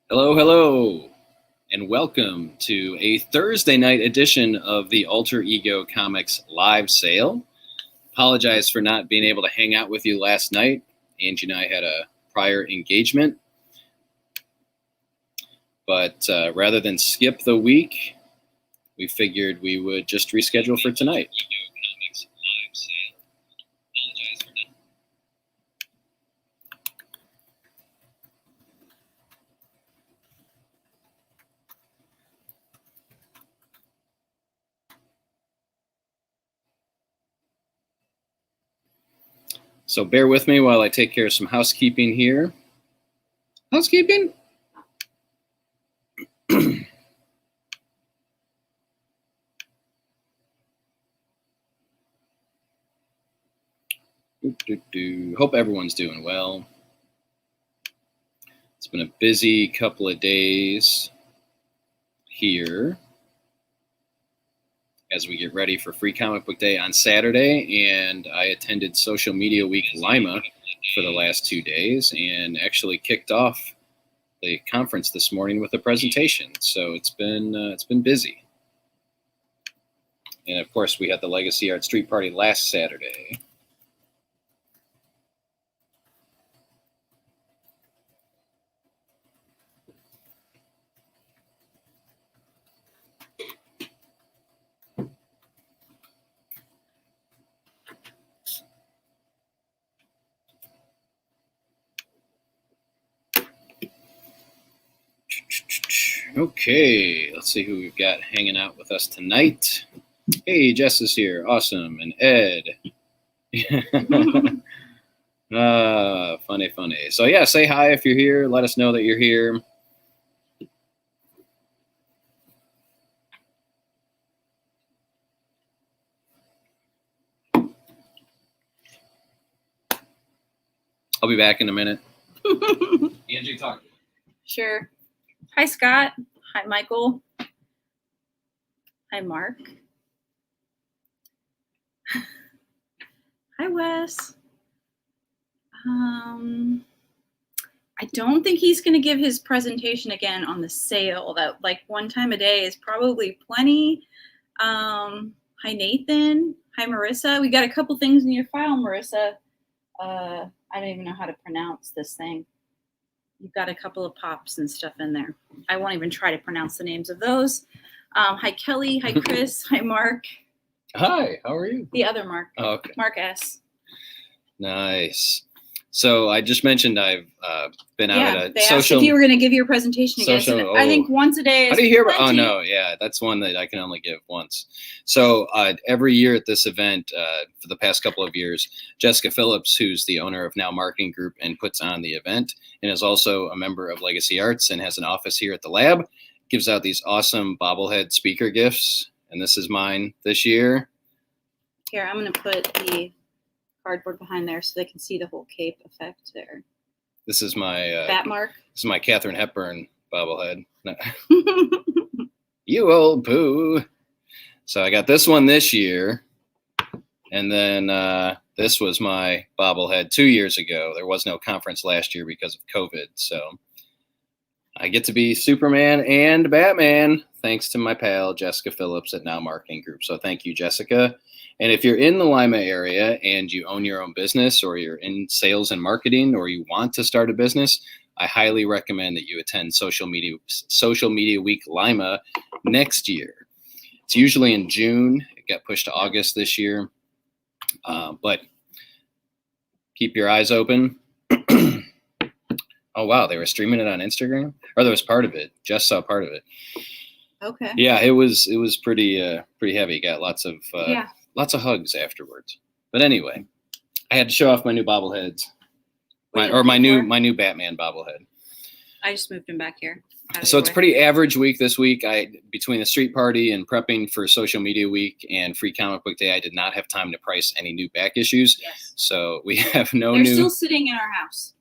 Hello, hello, and welcome to a Thursday night edition of the Alter Ego Comics live sale. Apologize for not being able to hang out with you last night. Angie and I had a prior engagement, but rather than skip the week, we figured we would just reschedule for tonight. So bear with me while I take care of some housekeeping here. Housekeeping? Hope everyone's doing well. It's been a busy couple of days here as we get ready for Free Comic Book Day on Saturday, and I attended Social Media Week Lima for the last 2 days and actually kicked off the conference this morning with a presentation. So it's been busy. And of course, we had the Legacy Art Street Party last Saturday. Okay, let's see who we've got hanging out with us tonight. Hey, Jess is here. Awesome. And Ed. Funny. So yeah, say hi if you're here. Let us know that you're here. I'll be back in a minute. Angie, talk. Sure. Hi, Scott. Hi, Michael. Hi, Mark. Hi, Wes. I don't think he's going to give his presentation again on the sale. That like one time a day is probably plenty. Hi, Nathan. Hi, Marissa. We got a couple things in your file, Marissa. I don't even know how to pronounce this thing. You've got a couple of pops and stuff in there. I won't even try to pronounce the names of those. Hi, Kelly. Hi, Chris. Hi, Mark. Hi, how are you? The other Mark. Oh, okay. Mark S. Nice. So I just mentioned I've been out at a they social. Asked if you were going to give your presentation again. Social, I think once a day is How do you hear? plenty. Oh no, yeah, that's one that I can only give once. So every year at this event, for the past couple of years, Jessica Phillips, who's the owner of Now Marketing Group and puts on the event, and is also a member of Legacy Arts and has an office here at the lab, gives out these awesome bobblehead speaker gifts, and this is mine this year. Here, I'm going to put the cardboard behind there so they can see the whole cape effect there. This is my Bat Mark. This is my Katharine Hepburn bobblehead. You old poo. So I got this one this year, and then this was my bobblehead 2 years ago. There was no conference last year because of COVID, so I get to be Superman and Batman thanks to my pal Jessica Phillips at Now Marketing Group. So thank you, Jessica. And if you're in the Lima area and you own your own business, or you're in sales and marketing, or you want to start a business, I highly recommend that you attend Social Media Week Lima next year. It's usually in June. It got pushed to August this year. But keep your eyes open. Oh, wow. They were streaming it on Instagram? Or there was part of it. Just saw part of it. Okay. Yeah, it was pretty heavy. Got lots of hugs afterwards. But anyway, I had to show off my new bobbleheads. My new Batman bobblehead. I just moved him back here. So it's a pretty average week this week. Between the street party and prepping for Social Media Week and Free Comic Book Day, I did not have time to price any new back issues. Yes. So we have They're still sitting in our house.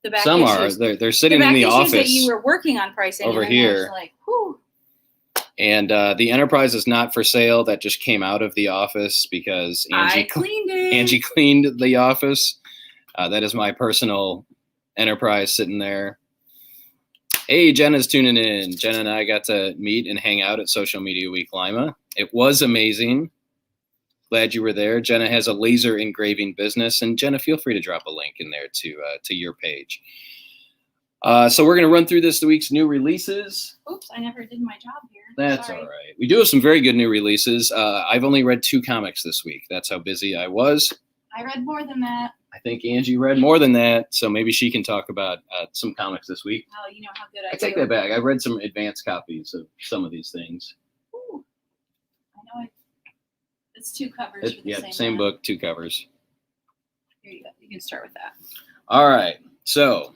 The back Some issues. They're sitting in the office that you were working on pricing over here. Like, whew. And the Enterprise is not for sale. That just came out of the office because Angie cleaned it. Angie cleaned the office. That is my personal Enterprise sitting there. Hey, Jenna's tuning in. Jenna and I got to meet and hang out at Social Media Week Lima. It was amazing. Glad you were there. Jenna has a laser engraving business, and Jenna, feel free to drop a link in there to your page. So we're going to run through this week's new releases. Oops, I never did my job here. That's Sorry. all right. We do have some very good new releases. I've only read 2 comics this week. That's how busy I was. I read more than that. I think Angie read more than that, so maybe she can talk about some comics this week. Oh, you know how good I take that back. I've read some advanced copies of some of these things. Ooh. I know it's 2 covers for the same book, 2 covers. Here you go. You can start with that. All right. So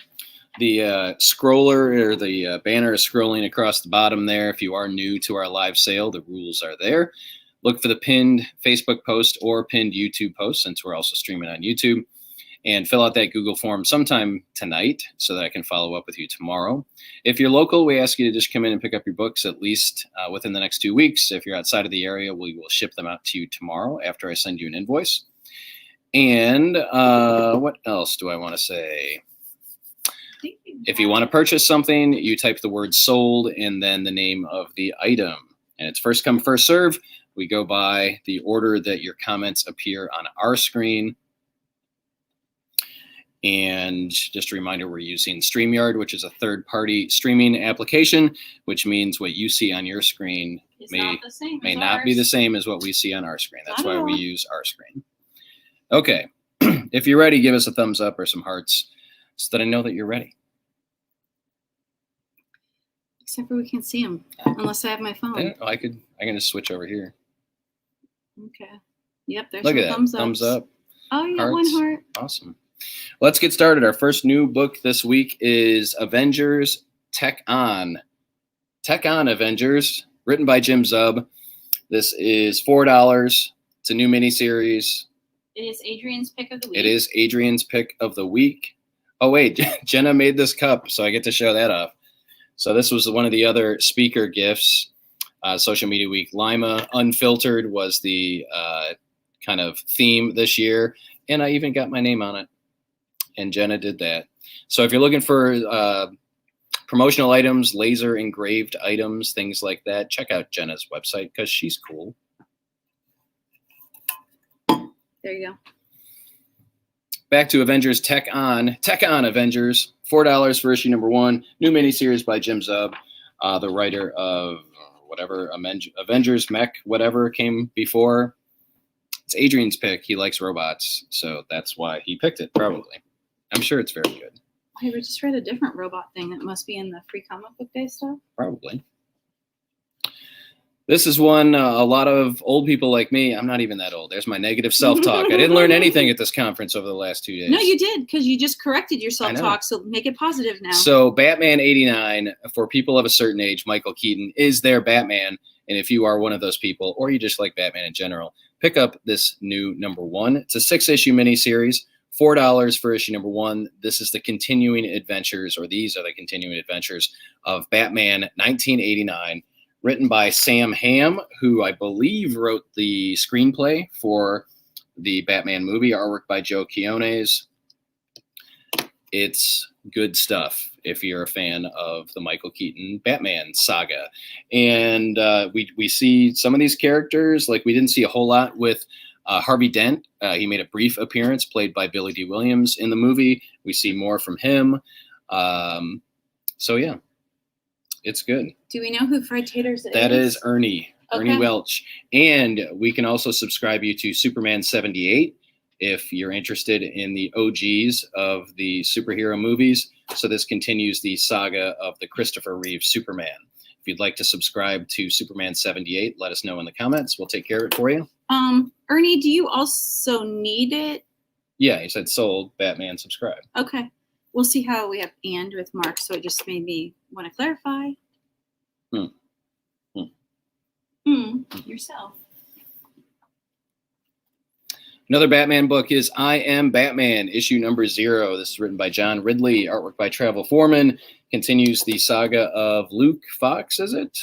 the scroller or the banner is scrolling across the bottom there. If you are new to our live sale, the rules are there. Look for the pinned Facebook post or pinned YouTube post, since we're also streaming on YouTube, and fill out that Google form sometime tonight so that I can follow up with you tomorrow. If you're local, we ask you to just come in and pick up your books at least within the next 2 weeks. If you're outside of the area, we will ship them out to you tomorrow after I send you an invoice. And what else do I want to say? If you want to purchase something, you type the word sold and then the name of the item. And it's first come, first serve. We go by the order that your comments appear on our screen. And just a reminder, we're using StreamYard, which is a third-party streaming application, which means what you see on your screen may not be the same as what we see on our screen. That's why we use our screen. Okay. If you're ready, give us a thumbs up or some hearts so that I know that you're ready. Except for we can't see them unless I have my phone. I can just switch over here. Okay. Yep, there's Look some at that. thumbs up. Thumbs up. Oh, you got Hearts. 1 heart. Awesome. Let's get started. Our first new book this week is Avengers Tech On. Tech On Avengers, written by Jim Zub. This is $4. It's a new miniseries. It is Adrian's pick of the week. It is Adrian's pick of the week. Oh, wait. Jenna made this cup, so I get to show that off. So this was one of the other speaker gifts. Social Media Week Lima. Unfiltered was the kind of theme this year. And I even got my name on it. And Jenna did that. So if you're looking for promotional items, laser engraved items, things like that, check out Jenna's website because she's cool. There you go. Back to Avengers Tech On. Tech On Avengers. $4 for issue number 1. New miniseries by Jim Zub, the writer of whatever Avengers Mech, whatever came before. It's Adrian's pick. He likes robots, so that's why he picked it, probably. I'm sure it's very good. I just read a different robot thing that must be in the free comic book day stuff. Probably. This is one a lot of old people like me. I'm not even that old. There's my negative self-talk. I didn't learn anything at this conference over the last 2 days. No, you did, because you just corrected your self-talk, so make it positive now. So Batman 89, for people of a certain age, Michael Keaton is their Batman. And if you are one of those people, or you just like Batman in general, pick up this new number 1. It's a 6-issue miniseries, $4 for issue number 1. This is the continuing adventures, or these are the continuing adventures of Batman 1989. Written by Sam Hamm, who I believe wrote the screenplay for the Batman movie, artwork by Joe Quiones. It's good stuff if you're a fan of the Michael Keaton Batman saga. And we see some of these characters, like we didn't see a whole lot with Harvey Dent. He made a brief appearance, played by Billy D. Williams in the movie. We see more from him. So, yeah. It's good. Do we know who Fried Taters is? That is Ernie. Okay. Ernie Welch. And we can also subscribe you to Superman 78 if you're interested in the OGs of the superhero movies. So this continues the saga of the Christopher Reeve Superman. If you'd like to subscribe to Superman 78, let us know in the comments. We'll take care of it for you. Ernie, do you also need it? Yeah, he said sold, Batman, subscribe. Okay. We'll see how we have and with Mark, so it just made me want to clarify. Yourself. Another Batman book is I Am Batman, issue number 0. This is written by John Ridley, artwork by Travel Foreman. Continues the saga of Luke Fox, is it?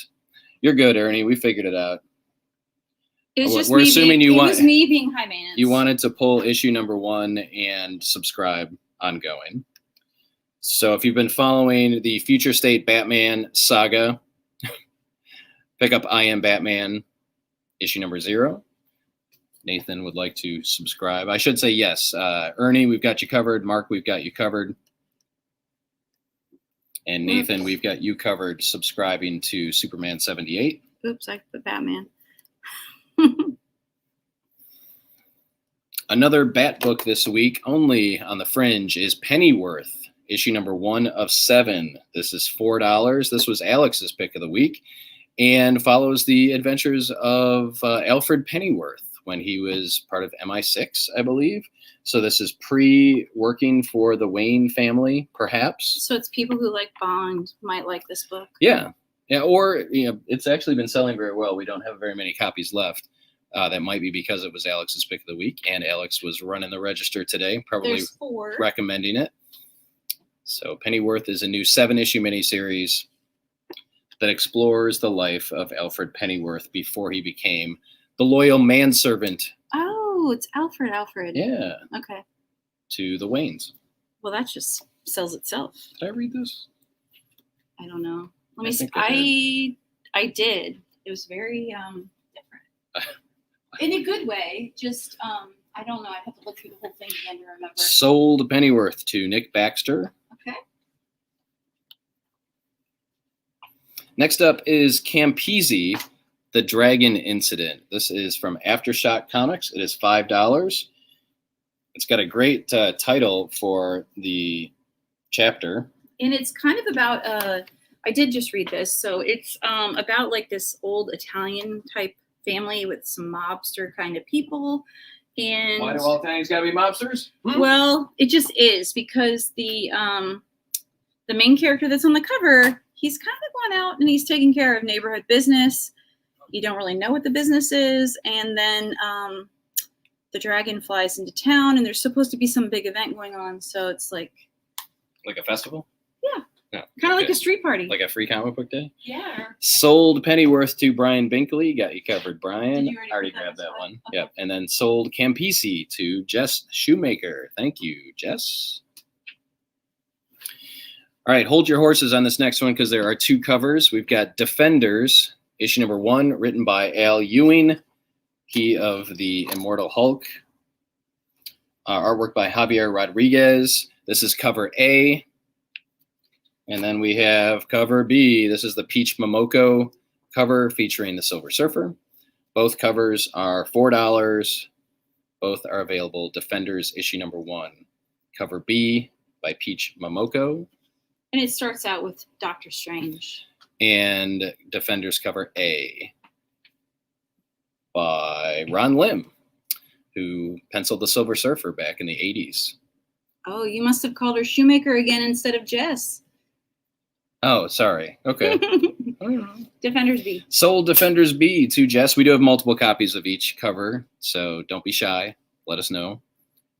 You're good, Ernie. We figured it out. It was just We're assuming it was me being high maintenance. You wanted to pull issue number 1 and subscribe ongoing. So if you've been following the Future State Batman saga, pick up I Am Batman issue number 0. Nathan would like to subscribe. I should say yes. Ernie, we've got you covered. Mark, we've got you covered. And Nathan, we've got you covered subscribing to Superman 78. Oops, I put Batman. Another Bat book this week, only on the fringe, is Pennyworth, issue number 1 of 7. This is $4. This was Alex's pick of the week and follows the adventures of Alfred Pennyworth when he was part of MI6, I believe. So this is pre-working for the Wayne family, perhaps. So it's people who like Bond might like this book. Yeah. Yeah, or it's actually been selling very well. We don't have very many copies left. That might be because it was Alex's pick of the week, and Alex was running the register today, probably There's 4. recommending it. So Pennyworth is a new 7-issue miniseries that explores the life of Alfred Pennyworth before he became the loyal manservant. Oh, it's Alfred. Yeah. Okay. To the Waynes. Well, that just sells itself. Did I read this? I don't know. Let me see. I I did. It was very different. In a good way. Just I don't know. I have to look through the whole thing again to remember. Sold Pennyworth to Nick Baxter. Okay. Next up is Campese, The Dragon Incident. This is from Aftershock Comics. It is $5. It's got a great title for the chapter. And it's kind of about I did just read this. So it's about like this old Italian type family with some mobster kind of people. And Why do all Italians gotta be mobsters? Well, it just is because the main character that's on the cover, he's kind of gone out and he's taking care of neighborhood business. You don't really know what the business is. And then the dragon flies into town and there's supposed to be some big event going on. So it's like a festival? Yeah. No. Kind of like a street party. Like a free comic book day? Yeah. Sold Pennyworth to Brian Binkley. Got you covered, Brian. Did you already grabbed that one. Okay. Yep. And then sold Campese to Jess Shoemaker. Thank you, Jess. All right, hold your horses on this next one because there are 2 covers. We've got Defenders, issue number 1, written by Al Ewing, he of the Immortal Hulk. Artwork by Javier Rodriguez. This is cover A. And then we have cover B. This is the Peach Momoko cover featuring the Silver Surfer. Both covers are $4. Both are available. Defenders issue number 1. Cover B by Peach Momoko. And it starts out with Doctor Strange. And Defenders cover A by Ron Lim, who penciled the Silver Surfer back in the 80s. Oh, you must have called her Shoemaker again instead of Jess. Oh, sorry. Okay. Defenders B. Sold Defenders B to Jess. We do have multiple copies of each cover, so don't be shy. Let us know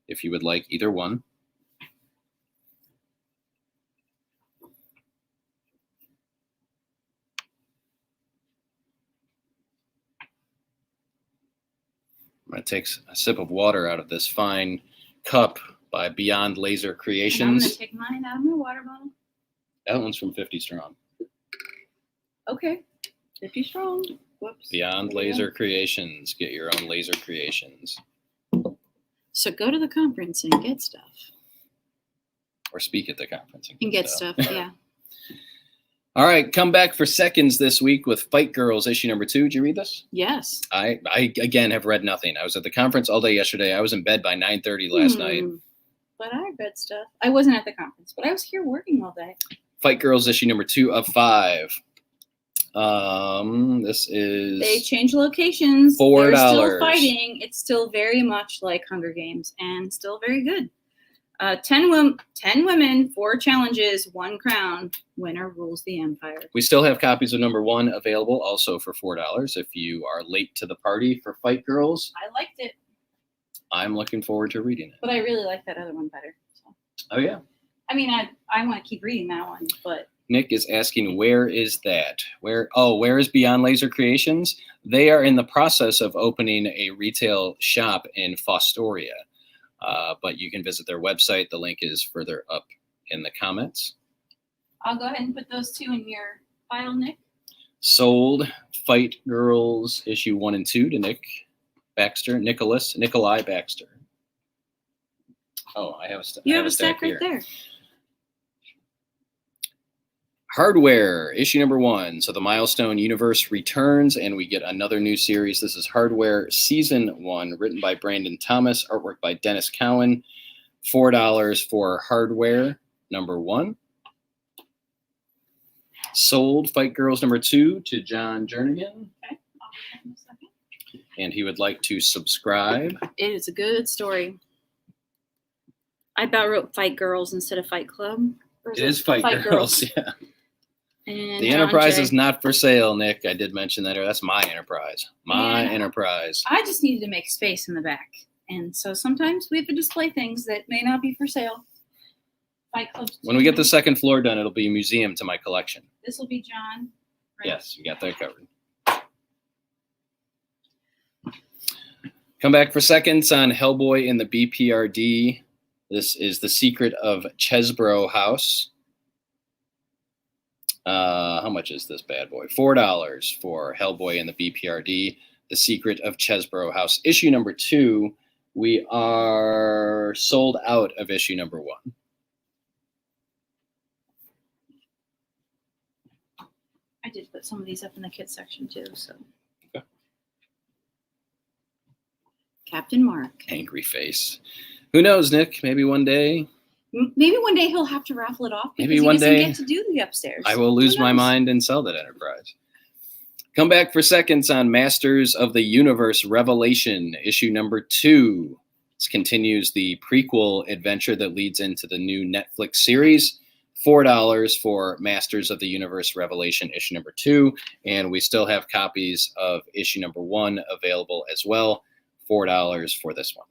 if you would like either one. I'm going to take a sip of water out of this fine cup by Beyond Laser Creations. And I'm going to take mine out of my water bottle. That one's from 50 Strong. Okay. 50 Strong. Whoops. Beyond Laser Creations. Get your own laser creations. So go to the conference and get stuff. Or speak at the conference. And get stuff, yeah. All right, come back for seconds this week with Fight Girls issue number 2. Did you read this? Yes. I again have read nothing. I was at the conference all day yesterday. I was in bed by 9:30 last night. But I read stuff. I wasn't at the conference, but I was here working all day. Fight Girls issue number 2 of 5. This is They changed locations. $4. They're still fighting. It's still very much like Hunger Games and still very good. 10 women, 4 challenges, 1 crown. Winner rules the empire. We still have copies of number 1 available, also for $4. If you are late to the party for Fight Girls, I liked it, I'm looking forward to reading it. but I really like that other one better. So. Oh yeah. I mean, I want to keep reading that one, but Nick is asking, where is that? Where is Beyond Laser Creations? They are in the process of opening a retail shop in Fostoria. But you can visit their website. The link is further up in the comments. I'll go ahead and put those 2 in your file, Nick. Sold Fight Girls issue 1 and 2 to Nikolai Baxter. Oh, I have a stack. You have a stack right there. Hardware issue number 1. So the Milestone universe returns, and we get another new series. This is Hardware season 1, written by Brandon Thomas, artwork by Dennis Cowan. $4 for Hardware number 1. Sold Fight Girls number 2 to John Jernigan. Okay, I'll give him a second. And he would like to subscribe. It is a good story. I about wrote Fight Girls instead of Fight Club. It is Fight Girls, yeah. And the Enterprise is not for sale, Nick. I did mention that. That's my Enterprise. Enterprise. I just needed to make space in the back. And so sometimes we have to display things that may not be for sale. Fight Club. When we get the second floor done, it'll be a museum to my collection. This will be John. Right? Yes, you got that covered. Come back for seconds on Hellboy in the BPRD. This is The Secret of Chesbro House. How much is this bad boy? $4 for Hellboy in the BPRD. The Secret of Chesbro House. Issue number 2. We are sold out of issue number 1. I did put some of these up in the kids section too. So, okay. Captain Mark. Angry face. Who knows, Nick? Maybe one day. Maybe one day he'll have to raffle it off. Maybe one day he doesn't get to do the upstairs. I will lose my mind and sell that Enterprise. Come back for seconds on Masters of the Universe Revelation, issue number 2. This continues the prequel adventure that leads into the new Netflix series. $4 for Masters of the Universe Revelation, issue number 2. And we still have copies of issue number 1 available as well. $4 for this one.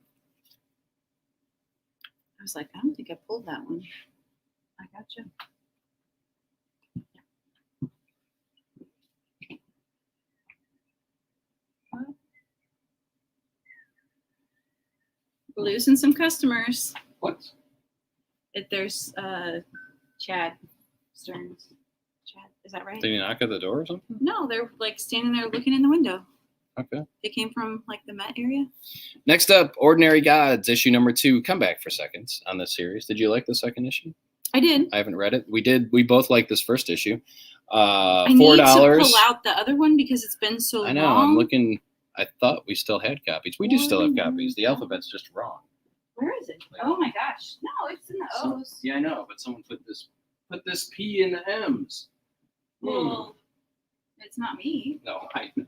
I was like, I don't think I pulled that one. I gotcha. Losing some customers. What? There's Chad Stearns. Chad, is that right? Did you knock at the door or something? No, they're like standing there looking in the window. Okay. They came from like the Met area. Next up, Ordinary Gods, issue number 2. Come back for seconds on this series. Did you like the second issue? I did. I haven't read it. We did. We both liked this first issue. I $4. need to pull out the other one because it's been so long. I know. I'm looking. I thought we still had copies. We do still have copies. The alphabet's just wrong. Where is it? Oh my gosh! No, it's in the O's. Yeah, I know, but someone put this P in the M's. Well, it's not me. No, I know.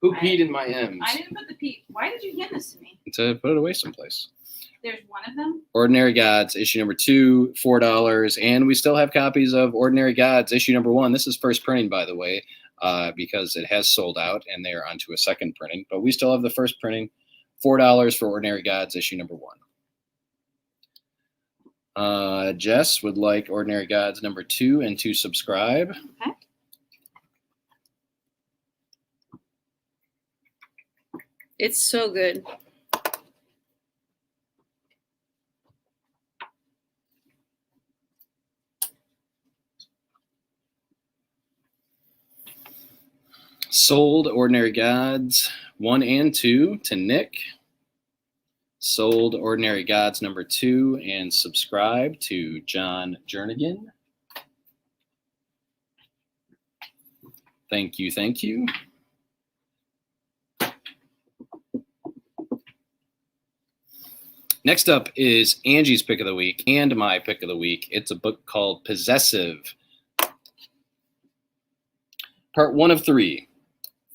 Who peed in my M's? I didn't put the P. Why did you hand this to me? To put it away someplace. There's one of them. Ordinary Gods, issue number 2, $4, and we still have copies of Ordinary Gods, issue number 1. This is first printing, by the way, because it has sold out, and they are onto a second printing. But we still have the first printing, $4 for Ordinary Gods, issue number 1. Jess would like Ordinary Gods number 2 and to subscribe. Okay. It's so good. Sold Ordinary Gods 1 and 2 to Nick. Sold Ordinary Gods number 2 and subscribe to John Jernigan. Thank you, thank you. Next up is Angie's Pick of the Week and my Pick of the Week. It's a book called Possessive. Part 1 of 3.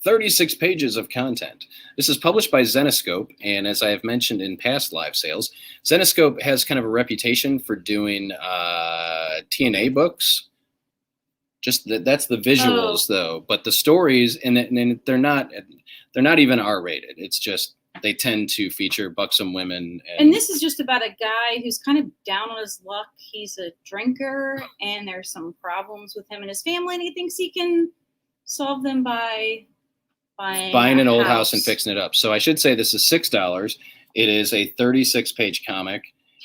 36 pages of content. This is published by Zenescope, and as I have mentioned in past live sales, Zenescope has kind of a reputation for doing TNA books. Just that's the visuals, though, but the stories, and they're not even R-rated. It's just they tend to feature buxom women. And this is just about a guy who's kind of down on his luck. He's a drinker, and there's some problems with him and his family, and he thinks he can solve them by buying an old house and fixing it up. So I should say this is $6. It is a 36-page comic,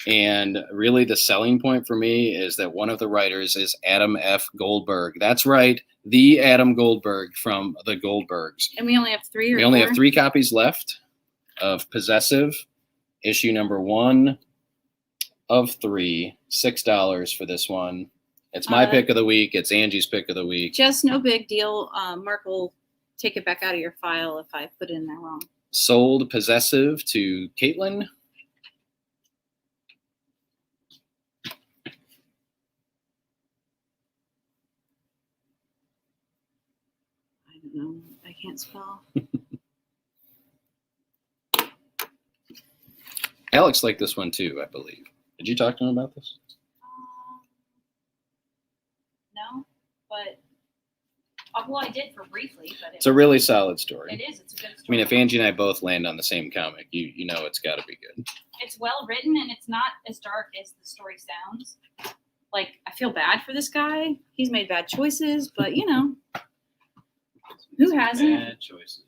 And really the selling point for me is that one of the writers is Adam F. Goldberg. That's right, the Adam Goldberg from the Goldbergs. And we only have three or We only four? have 3 copies left of Possessive, issue number 1 of 3, $6 for this one. It's my pick of the week. It's Angie's pick of the week. Just no big deal. Mark will take it back out of your file if I put it in there wrong. Sold Possessive to Caitlin. I don't know. I can't spell. Alex liked this one too, I believe. Did you talk to him about this? No, but well, I did for briefly. But it's a really solid story. It is. It's a good story. I mean, if Angie and I both land on the same comic, you know it's got to be good. It's well written, and it's not as dark as the story sounds. Like, I feel bad for this guy. He's made bad choices, but you know, who hasn't? Bad choices.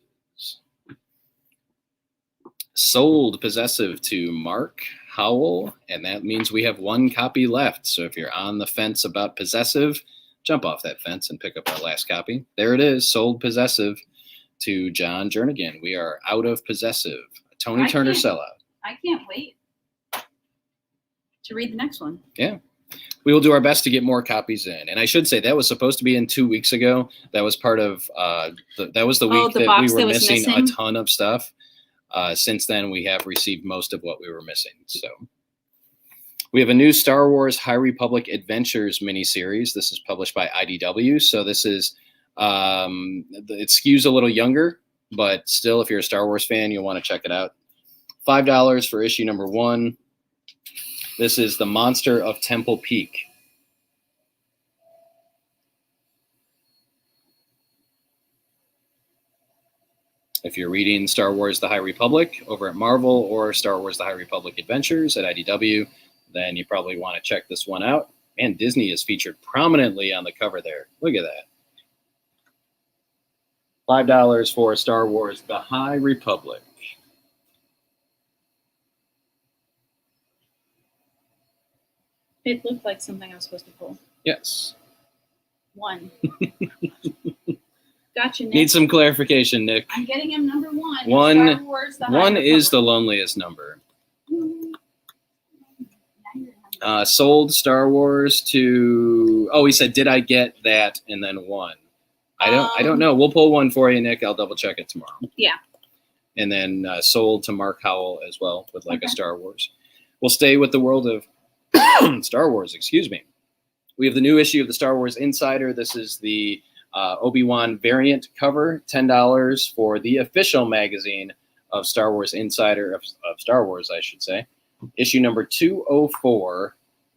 Sold Possessive to Mark Howell, and that means we have 1 copy left. So if you're on the fence about Possessive, jump off that fence and pick up our last copy. There it is, Sold Possessive to John Jernigan. We are out of Possessive. A Tony Turner sellout. I can't wait to read the next one. Yeah. We will do our best to get more copies in. And I should say that was supposed to be in 2 weeks ago. That was part of that was the week that we were missing a ton of stuff. Since then, we have received most of what we were missing. So we have a new Star Wars High Republic Adventures miniseries. This is published by IDW. So this is, it skews a little younger, but still, if you're a Star Wars fan, you'll want to check it out. $5 for issue number 1. This is The Monster of Temple Peak. If you're reading Star Wars The High Republic over at Marvel or Star Wars The High Republic Adventures at IDW, then you probably want to check this one out. And Disney is featured prominently on the cover there. Look at that. $5 for Star Wars The High Republic. It looked like something I was supposed to pull. Yes. 1. Gotcha, Nick. Need some clarification, Nick. I'm getting him number 1. One, Star Wars, the one is the loneliest number. Sold Star Wars to. Oh, he said, "Did I get that?" And then 1. I don't know. We'll pull 1 for you, Nick. I'll double check it tomorrow. Yeah. And then sold to Mark Howell as well with like a Star Wars. We'll stay with the world of Star Wars. Excuse me. We have the new issue of the Star Wars Insider. This is the Obi-Wan variant cover, $10 for the official magazine of Star Wars Insider, of Star Wars, I should say. Issue number 204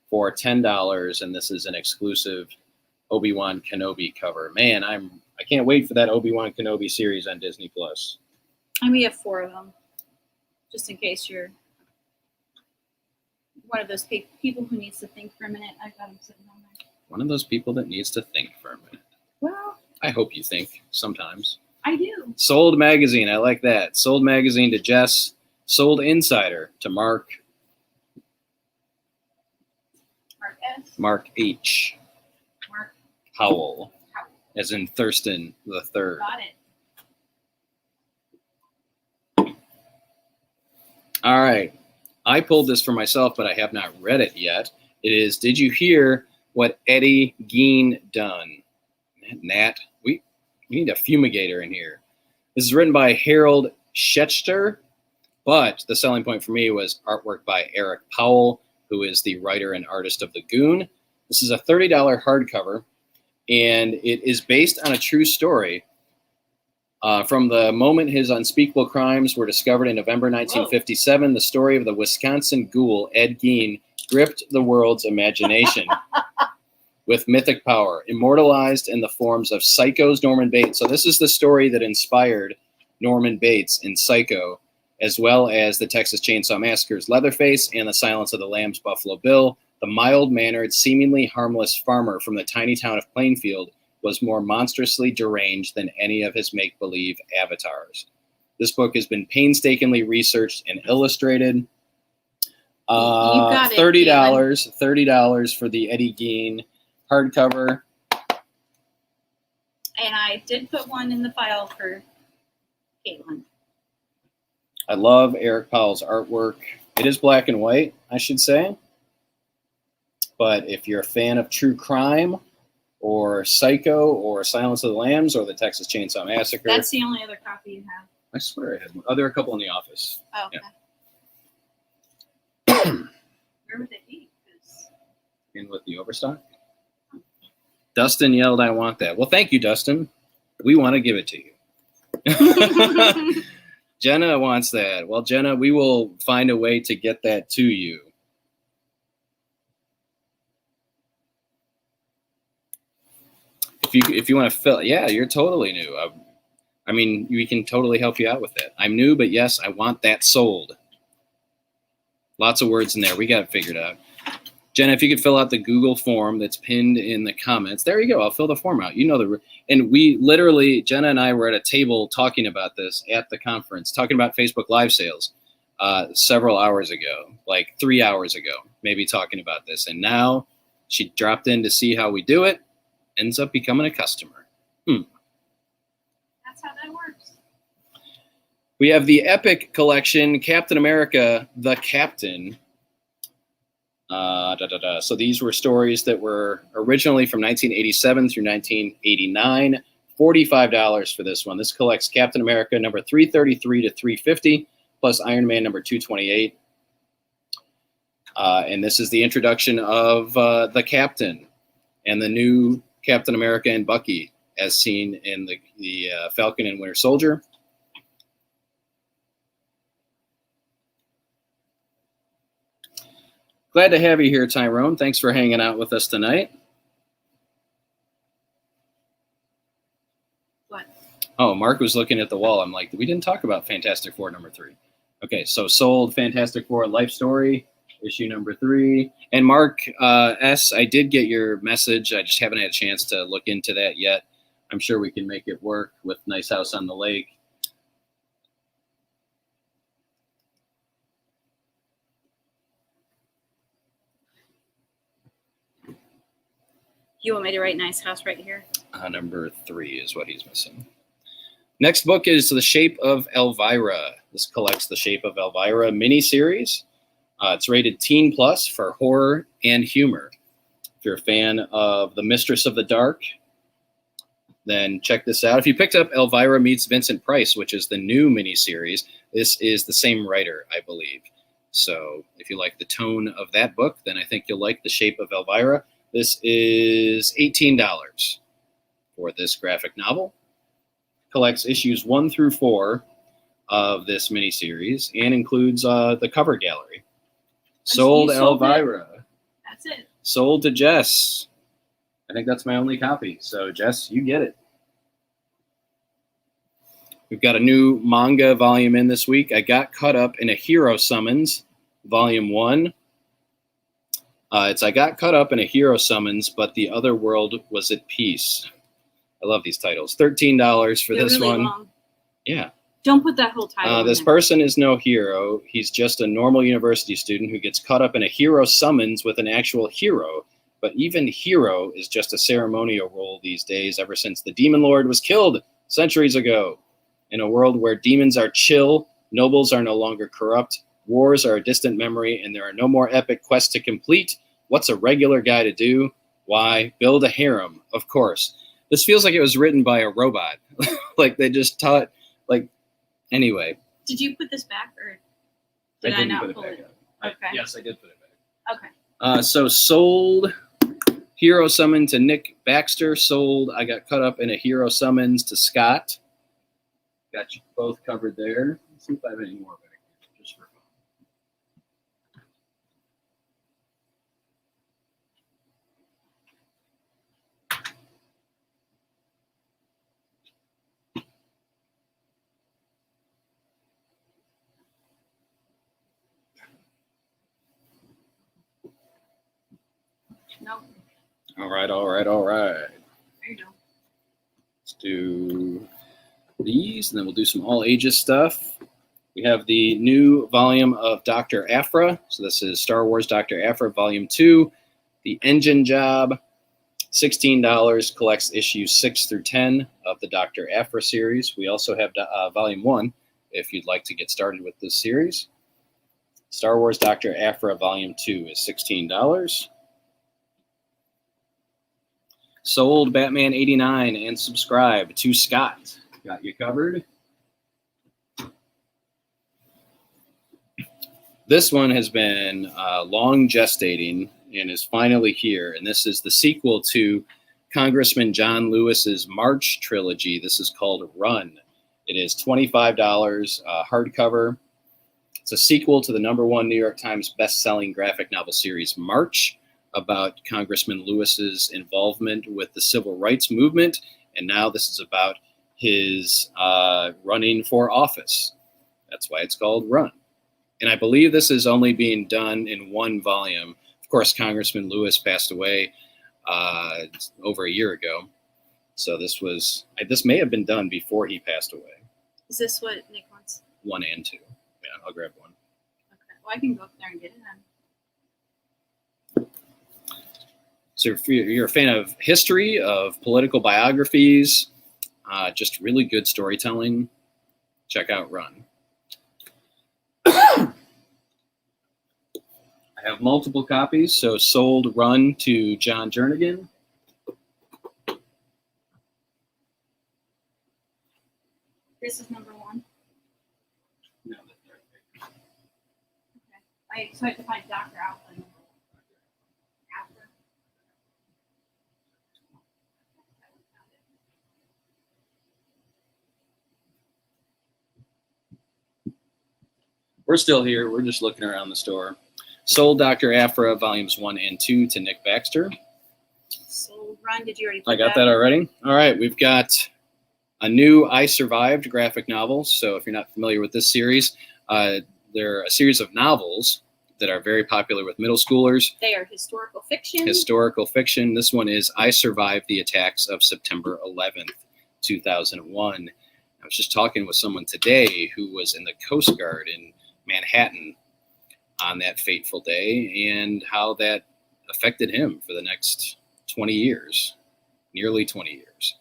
for $10, and this is an exclusive Obi-Wan Kenobi cover. Man, I can't wait for that Obi-Wan Kenobi series on Disney Plus. And we have 4 of them, just in case you're one of those people who needs to think for a minute. I've got them sitting on there. One of those people that needs to think for a minute. Well, I hope you think sometimes. I do. Sold Magazine, I like that. Sold Magazine to Jess. Sold Insider to Mark. Mark S. Mark H. Mark Howell. Howell. As in Thurston the Third. Got it. All right. I pulled this for myself, but I have not read it yet. It is, did you hear what Eddie Gein done? Nat, we need a fumigator in here. This is written by Harold Schechter, but the selling point for me was artwork by Eric Powell, who is the writer and artist of The Goon. This is a $30 hardcover, and it is based on a true story. From the moment his unspeakable crimes were discovered in November 1957, the story of the Wisconsin ghoul Ed Gein gripped the world's imagination with mythic power, immortalized in the forms of Psycho's Norman Bates. So this is the story that inspired Norman Bates in Psycho, as well as the Texas Chainsaw Massacre's Leatherface and the Silence of the Lambs' Buffalo Bill. The mild-mannered, seemingly harmless farmer from the tiny town of Plainfield was more monstrously deranged than any of his make-believe avatars. This book has been painstakingly researched and illustrated. got it, $30. $30 for the Eddie Gein hardcover. And I did put one in the file for Caitlin. I love Eric Powell's artwork. It is black and white, I should say. But if you're a fan of true crime or Psycho or Silence of the Lambs or the Texas Chainsaw Massacre. That's the only other copy you have. I swear I had one. Oh, there are a couple in the office. Oh, okay. Yeah. Where would they be? 'Cause... In with the overstock. Dustin yelled, I want that. Well, thank you, Dustin. We want to give it to you. Jenna wants that. Well, Jenna, we will find a way to get that to you. If you want to fill, yeah, you're totally new. I mean, we can totally help you out with that. I'm new, but yes, I want that sold. Lots of words in there. We got it figured out. Jenna, if you could fill out the Google form that's pinned in the comments. There you go. I'll fill the form out. You know and we literally, Jenna and I were at a table talking about this at the conference, talking about Facebook Live sales several hours ago, like 3 hours ago, maybe talking about this. And now she dropped in to see how we do it, ends up becoming a customer. That's how that works. We have the Epic Collection, Captain America, The Captain. So these were stories that were originally from 1987 through 1989. $45 for this one. This collects Captain America number 333 to 350, plus Iron Man number 228. And this is the introduction of the Captain and the new Captain America and Bucky, as seen in the Falcon and Winter Soldier. Glad to have you here, Tyrone. Thanks for hanging out with us tonight. What? Oh, Mark was looking at the wall. I'm like, we didn't talk about Fantastic Four number 3. Okay, so sold Fantastic Four Life Story, issue number 3. And Mark S., I did get your message. I just haven't had a chance to look into that yet. I'm sure we can make it work with Nice House on the Lake. You want me to write Nice House right here? Number 3 is what he's missing. Next book is The Shape of Elvira. This collects The Shape of Elvira miniseries. It's rated Teen Plus for horror and humor. If you're a fan of The Mistress of the Dark, then check this out. If you picked up Elvira Meets Vincent Price, which is the new miniseries, this is the same writer, I believe. So if you like the tone of that book, then I think you'll like The Shape of Elvira. This is $18 for this graphic novel. Collects issues 1 through 4 of this miniseries and includes the cover gallery. Sold Elvira. That's it. Sold to Jess. I think that's my only copy. So, Jess, you get it. We've got a new manga volume in this week. I got caught up in a Hero Summons, Volume 1. I got caught up in a Hero Summons, but the other world was at peace. I love these titles. $13 for this really one. Long. Yeah. Don't put that whole title This person is no hero. He's just a normal university student who gets caught up in a Hero Summons with an actual hero. But even hero is just a ceremonial role these days, ever since the Demon Lord was killed centuries ago. In a world where demons are chill, nobles are no longer corrupt, wars are a distant memory, and there are no more epic quests to complete, what's a regular guy to do? Why, build a harem, of course. This feels like it was written by a robot. Like they just taught, anyway. Did you put this back, or did I not pull it? Okay. Yes, I did put it back. Okay. So sold Hero Summon to Nick Baxter. Sold I Got Caught Up in a Hero Summons to Scott. Got you both covered there. Let's see if I have any more back here, just for fun. No. All right. There you go. Let's do these, and then we'll do some all ages stuff. We have the new volume of Dr. Aphra. So this is Star Wars Dr. Aphra, Volume 2, The Engine Job. $16, collects issues 6 through 10 of the Dr. Aphra series. We also have Volume 1 if you'd like to get started with this series. Star Wars Dr. Aphra Volume 2 is $16. Sold Batman 89 and subscribe to Scott. Got you covered. This one has been long gestating and is finally here. And this is the sequel to Congressman John Lewis's March trilogy. This is called Run. It is $25 hardcover. It's a sequel to the #1 New York Times best-selling graphic novel series March, about Congressman Lewis's involvement with the civil rights movement. And now this is about his running for office. That's why it's called Run. And I believe this is only being done in one volume. Of course, Congressman Lewis passed away over a year ago. So this may have been done before he passed away. Is this what Nick wants? 1 and 2. Yeah, I'll grab one. Okay. Well, I can go up there and get it then. So if you're a fan of history, of political biographies, just really good storytelling, check out Run. I have multiple copies, so sold Run to John Jernigan. This is #1. No, that's right. Okay. So I have to find Dr. Alpha. After. We're still here. We're just looking around the store. Sold Dr. Aphra Volumes 1 and 2 to Nick Baxter. Sold Run. Did you already put I got that already. All right, we've got a new I Survived graphic novel. So if you're not familiar with this series, they're a series of novels that are very popular with middle schoolers. They are historical fiction. Historical fiction. This one is I Survived the Attacks of September 11th, 2001. I was just talking with someone today who was in the Coast Guard in Manhattan on that fateful day and how that affected him for the next 20 years, nearly 20 years.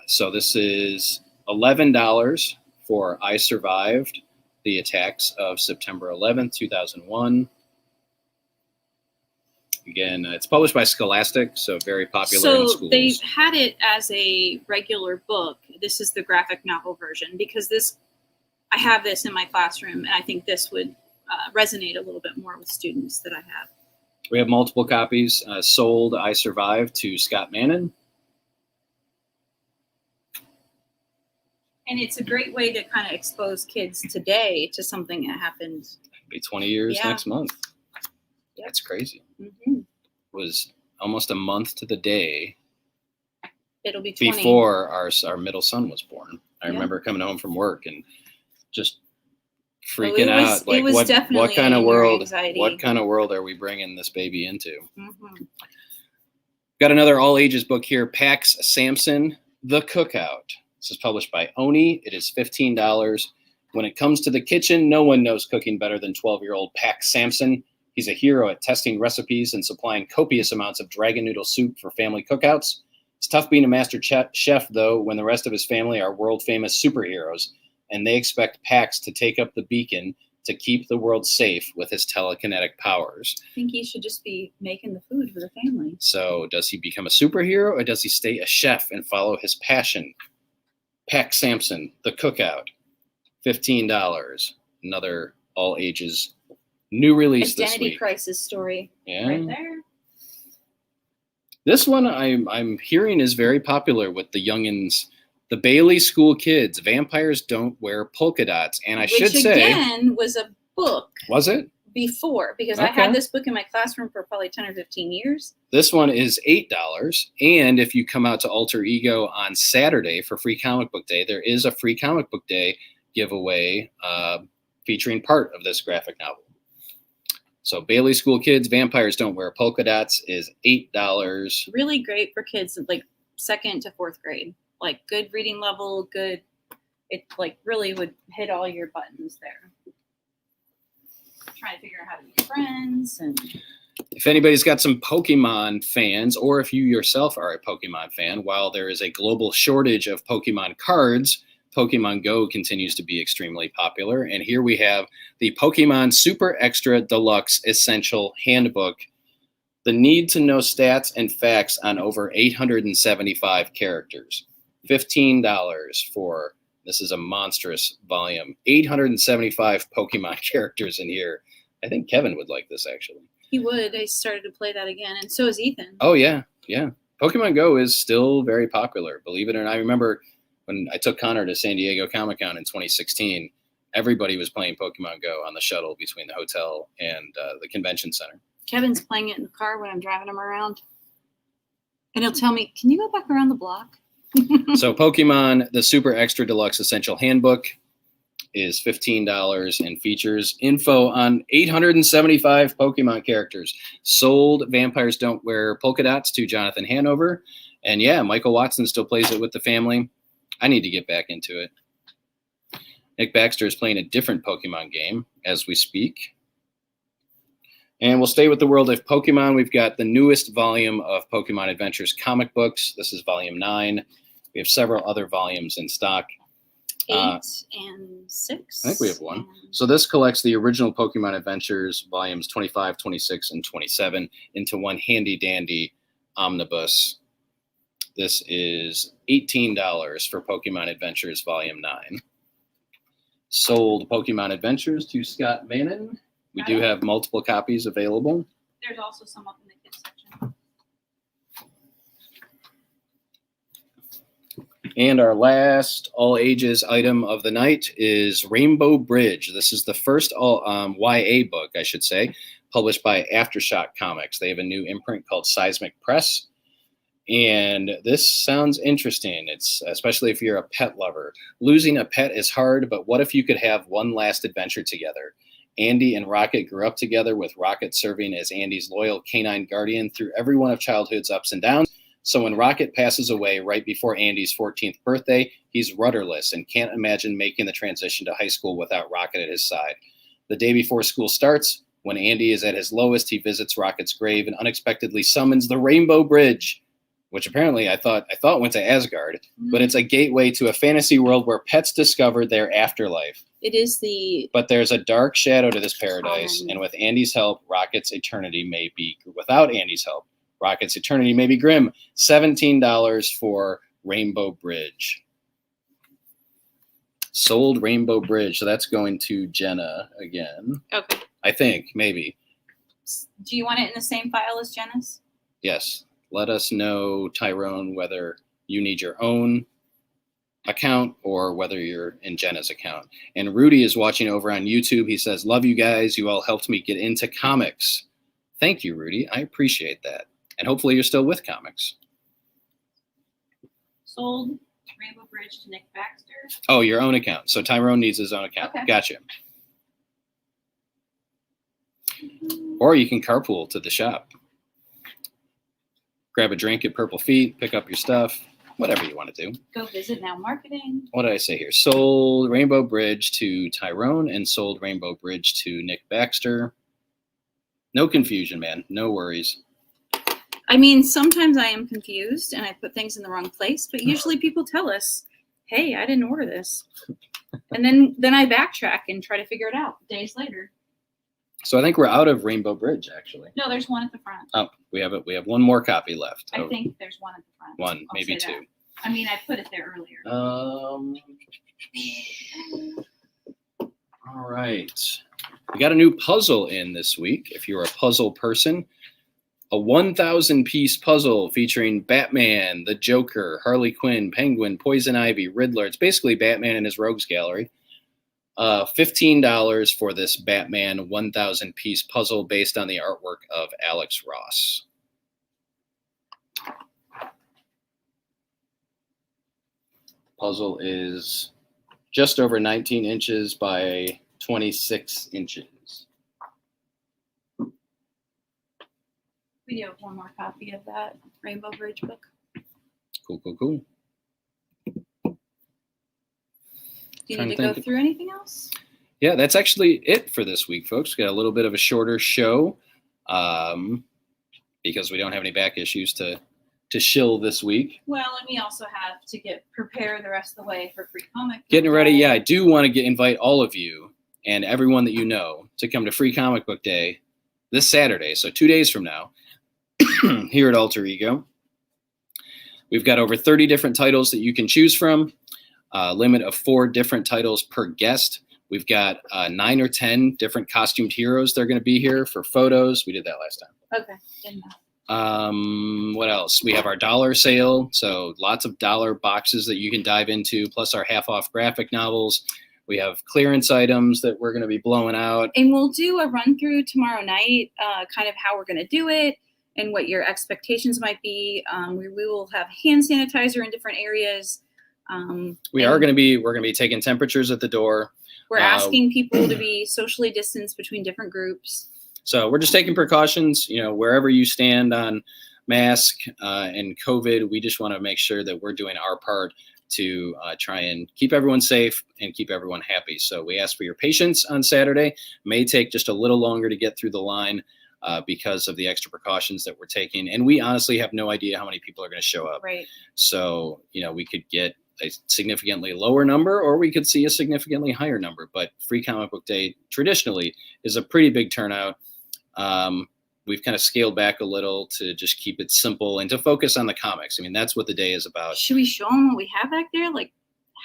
So this is $11 for I Survived the Attacks of September 11th, 2001. Again, it's published by Scholastic, so very popular in schools. So they've had it as a regular book. This is the graphic novel version because I have this in my classroom, and I think this would resonate a little bit more with students that I have. We have multiple copies. Sold I Survived to Scott Mannon. And it's a great way to kind of expose kids today to something that happened. It'll be 20 years next month. Yep. That's crazy. Mm-hmm. It was almost a month to the day. It'll be 20. Before our middle son was born. I remember coming home from work and just freaking out. Like, what kind of world? Anxiety. What kind of world are we bringing this baby into? Mm-hmm. Got another all ages book here. Pax Sampson, The Cookout. This is published by Oni. It is $15. When it comes to the kitchen, no one knows cooking better than 12-year-old Pax Sampson. He's a hero at testing recipes and supplying copious amounts of dragon noodle soup for family cookouts. It's tough being a master chef, though, when the rest of his family are world-famous superheroes, and they expect Pax to take up the beacon to keep the world safe with his telekinetic powers. I think he should just be making the food for the family. So does he become a superhero, or does he stay a chef and follow his passion? Pax Sampson, The Cookout, $15. Another all-ages new release this week. Identity crisis story. Yeah. Right there. This one I'm hearing is very popular with the youngins. The Bailey School Kids, Vampires Don't Wear Polka Dots. And Which again was a book. Was it? Before, because I had this book in my classroom for probably 10 or 15 years. This one is $8. And if you come out to Alter Ego on Saturday for Free Comic Book Day, there is a Free Comic Book Day giveaway featuring part of this graphic novel. So Bailey School Kids, Vampires Don't Wear Polka Dots is $8. Really great for kids like 2nd to 4th grade. Like good reading level, good it like really would hit all your buttons there. Trying to figure out how to be friends and. If anybody's got some Pokemon fans, or if you yourself are a Pokemon fan, while there is a global shortage of Pokemon cards, Pokemon Go continues to be extremely popular. And here we have the Pokemon Super Extra Deluxe Essential Handbook. The need to know stats and facts on over 875 characters. $15 for, this is a monstrous volume, 875 Pokemon characters in here. I think Kevin would like this, actually. He would. I started to play that again, and so is Ethan. Oh, yeah, yeah. Pokemon Go is still very popular, believe it or not. I remember when I took Connor to San Diego Comic-Con in 2016, everybody was playing Pokemon Go on the shuttle between the hotel and the convention center. Kevin's playing it in the car when I'm driving him around. And he'll tell me, can you go back around the block? So Pokemon, the Super Extra Deluxe Essential Handbook is $15 and features info on 875 Pokemon characters. Sold Vampires Don't Wear Polka Dots to Jonathan Hanover. And yeah, Michael Watson still plays it with the family. I need to get back into it. Nick Baxter is playing a different Pokemon game as we speak. And we'll stay with the world of Pokemon. We've got the newest volume of Pokemon Adventures comic books. This is volume 9. We have several other volumes in stock. 8 and 6. I think we have one. So this collects the original Pokemon Adventures volumes 25, 26, and 27 into one handy-dandy omnibus. This is $18 for Pokemon Adventures volume 9. Sold Pokemon Adventures to Scott Vannon. We do have multiple copies available. There's also some up in the kids section. And our last all ages item of the night is Rainbow Bridge. This is the first all YA book, I should say, published by Aftershock Comics. They have a new imprint called Seismic Press. And this sounds interesting. It's especially if you're a pet lover. Losing a pet is hard, but what if you could have one last adventure together? Andy and Rocket grew up together, with Rocket serving as Andy's loyal canine guardian through every one of childhood's ups and downs. So when Rocket passes away right before Andy's 14th birthday, he's rudderless and can't imagine making the transition to high school without Rocket at his side. The day before school starts, when Andy is at his lowest, he visits Rocket's grave and unexpectedly summons the Rainbow Bridge, which apparently I thought went to Asgard, but it's a gateway to a fantasy world where pets discover their afterlife. It is the... But there's a dark shadow to this paradise, and with Andy's help, Rocket's eternity may be... Without Andy's help, Rocket's eternity may be grim. $17 for Rainbow Bridge. Sold Rainbow Bridge, so that's going to Jenna again. Okay. I think, maybe. Do you want it in the same file as Jenna's? Yes. Let us know, Tyrone, whether you need your own account or whether you're in Jenna's account. And Rudy is watching over on YouTube. He says, love you guys. You all helped me get into comics. Thank you, Rudy. I appreciate that. And hopefully you're still with comics. Sold Rainbow Bridge to Nick Baxter. Oh, your own account. So Tyrone needs his own account. Okay. Gotcha. Or you can carpool to the shop. Grab a drink at Purple Feet, pick up your stuff, whatever you want to do. Go visit Now Marketing. What did I say here? Sold Rainbow Bridge to Tyrone and sold Rainbow Bridge to Nick Baxter. No confusion, man. No worries. I mean, sometimes I am confused and I put things in the wrong place, but usually people tell us, hey, I didn't order this. And then I backtrack and try to figure it out days later. So I think we're out of Rainbow Bridge, actually. No, there's one at the front. Oh, we have it. We have one more copy left. I think there's one at the front. One, I'll maybe say two. that. I mean, I put it there earlier. All right. We got a new puzzle in this week. If you're a puzzle person, a 1,000-piece puzzle featuring Batman, the Joker, Harley Quinn, Penguin, Poison Ivy, Riddler. It's basically Batman and his rogues gallery. $15 for this Batman 1,000-piece puzzle based on the artwork of Alex Ross. Puzzle is just over 19 inches by 26 inches. We do have one more copy of that Rainbow Bridge book. Cool, cool, cool. Do you need to go through anything else? Yeah, that's actually it for this week, folks. We got a little bit of a shorter show because we don't have any back issues to shill this week. Well, and we also have to get prepared the rest of the way for Free Comic Book Getting ready. Day. Yeah, I do want to invite all of you and everyone that you know to come to Free Comic Book Day this Saturday. So 2 days from now here at Alter Ego. We've got over 30 different titles that you can choose from. Limit of 4 different titles per guest. We've got 9 or 10 different costumed heroes. They're going to be here for photos. We did that last time. Okay. Didn't know. What else? We have our dollar sale. So lots of dollar boxes that you can dive into, plus our half off graphic novels. We have clearance items that we're going to be blowing out. And we'll do a run through tomorrow night, kind of how we're going to do it and what your expectations might be. We will have hand sanitizer in different areas. We're going to be taking temperatures at the door. We're asking people to be socially distanced between different groups. So we're just taking precautions, wherever you stand on mask and COVID. We just want to make sure that we're doing our part to try and keep everyone safe and keep everyone happy. So we ask for your patience on Saturday. May take just a little longer to get through the line because of the extra precautions that we're taking. And we honestly have no idea how many people are going to show up. Right. So, we could get a significantly lower number or we could see a significantly higher number. But Free Comic Book Day traditionally is a pretty big turnout. We've kind of scaled back a little to just keep it simple and to focus on the comics. I mean, that's what the day is about. Should we show them what we have back there? Like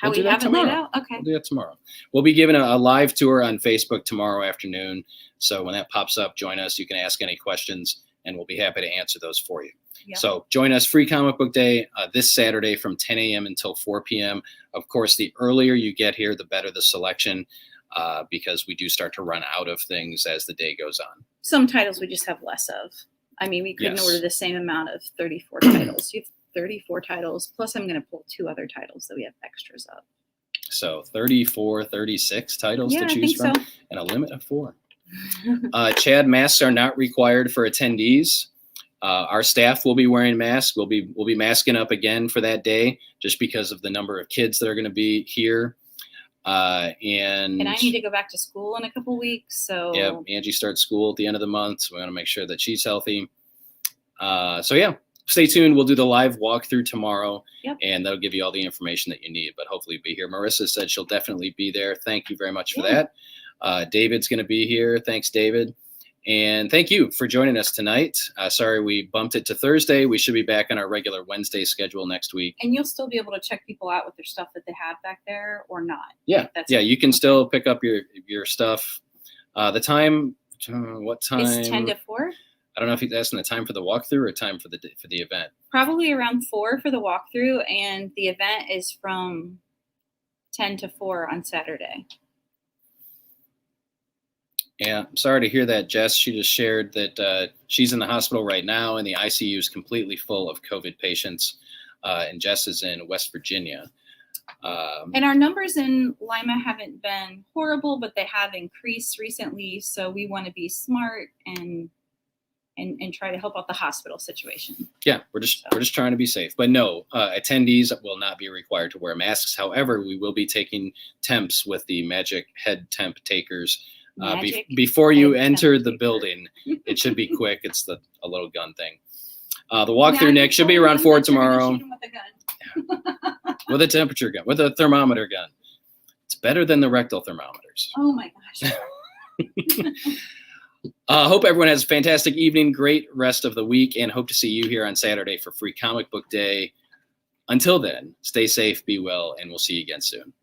how we have it laid out? Okay. We'll do that tomorrow. We'll be giving a live tour on Facebook tomorrow afternoon. So when that pops up, join us. You can ask any questions and we'll be happy to answer those for you. Yep. So join us Free Comic Book Day this Saturday from 10 a.m. until 4 p.m. Of course, the earlier you get here, the better the selection. Because we do start to run out of things as the day goes on. Some titles we just have less of. I mean, we couldn't order the same amount of 34 titles. You have 34 titles, plus I'm going to pull 2 other titles that we have extras of. So 34, 36 titles to choose from, and a limit of 4. Chad, masks are not required for attendees. Our staff will be wearing masks. We'll be masking up again for that day, just because of the number of kids that are going to be here. And I need to go back to school in a couple weeks. So Angie starts school at the end of the month. So we want to make sure that she's healthy. Stay tuned. We'll do the live walkthrough tomorrow and that'll give you all the information that you need, but hopefully be here. Marissa said she'll definitely be there. Thank you very much for that. David's going to be here. Thanks, David. And thank you for joining us tonight. Sorry we bumped it to Thursday. We should be back on our regular Wednesday schedule next week. And you'll still be able to check people out with their stuff that they have back there or not? Yeah, you can still pick up your stuff. The time, what time? It's 10 to 4. I don't know if he's asking the time for the walkthrough or time for the event. Probably around 4 for the walkthrough, and the event is from 10 to 4 on Saturday. Yeah, sorry to hear that, Jess. She just shared that she's in the hospital right now, and the ICU is completely full of COVID patients. And Jess is in West Virginia. And our numbers in Lima haven't been horrible, but they have increased recently. So we want to be smart and try to help out the hospital situation. Yeah, we're just trying to be safe. But no, attendees will not be required to wear masks. However, we will be taking temps with the magic head temp takers. Before you enter the building. It should be quick. It's a little gun thing. The walkthrough, Nick, should be around 4 tomorrow. With a temperature gun, with a thermometer gun. It's better than the rectal thermometers. Oh my gosh. Hope everyone has a fantastic evening, great rest of the week, and hope to see you here on Saturday for Free Comic Book Day. Until then, stay safe, be well, and we'll see you again soon.